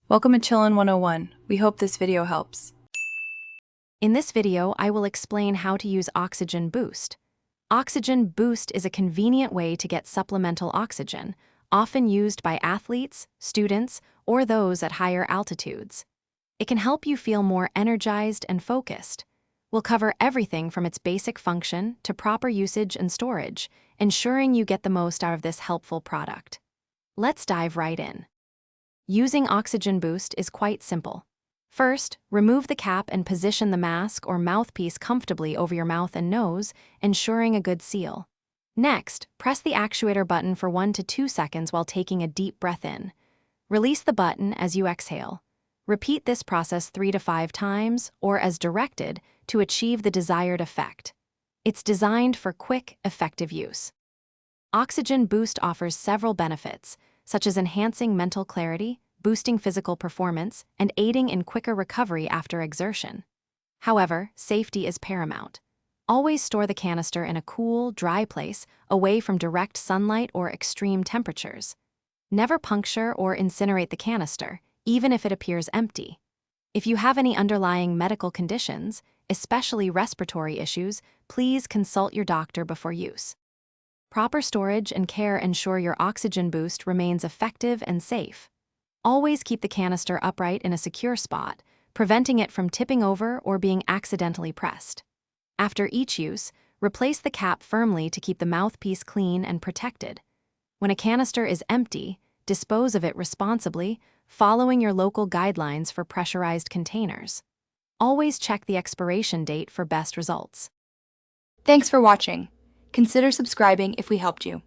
Welcome to Chillin' 101. We hope this video helps. In this video, I will explain how to use Oxygen Boost. Oxygen Boost is a convenient way to get supplemental oxygen, often used by athletes, students, or those at higher altitudes. It can help you feel more energized and focused. We'll cover everything from its basic function to proper usage and storage, ensuring you get the most out of this helpful product. Let's dive right in. Using Oxygen Boost is quite simple. First, remove the cap and position the mask or mouthpiece comfortably over your mouth and nose, ensuring a good seal. Next, press the actuator button for 1 to 2 seconds while taking a deep breath in. Release the button as you exhale. Repeat this process 3 to 5 times, or as directed, to achieve the desired effect. It's designed for quick, effective use. Oxygen Boost offers several benefits, such as enhancing mental clarity, boosting physical performance, and aiding in quicker recovery after exertion. However, safety is paramount. Always store the canister in a cool, dry place, away from direct sunlight or extreme temperatures. Never puncture or incinerate the canister, even if it appears empty. If you have any underlying medical conditions, especially respiratory issues, please consult your doctor before use. Proper storage and care ensure your Oxygen Boost remains effective and safe. Always keep the canister upright in a secure spot, preventing it from tipping over or being accidentally pressed. After each use, replace the cap firmly to keep the mouthpiece clean and protected. When a canister is empty, dispose of it responsibly, following your local guidelines for pressurized containers. Always check the expiration date for best results. Thanks for watching. Consider subscribing if we helped you.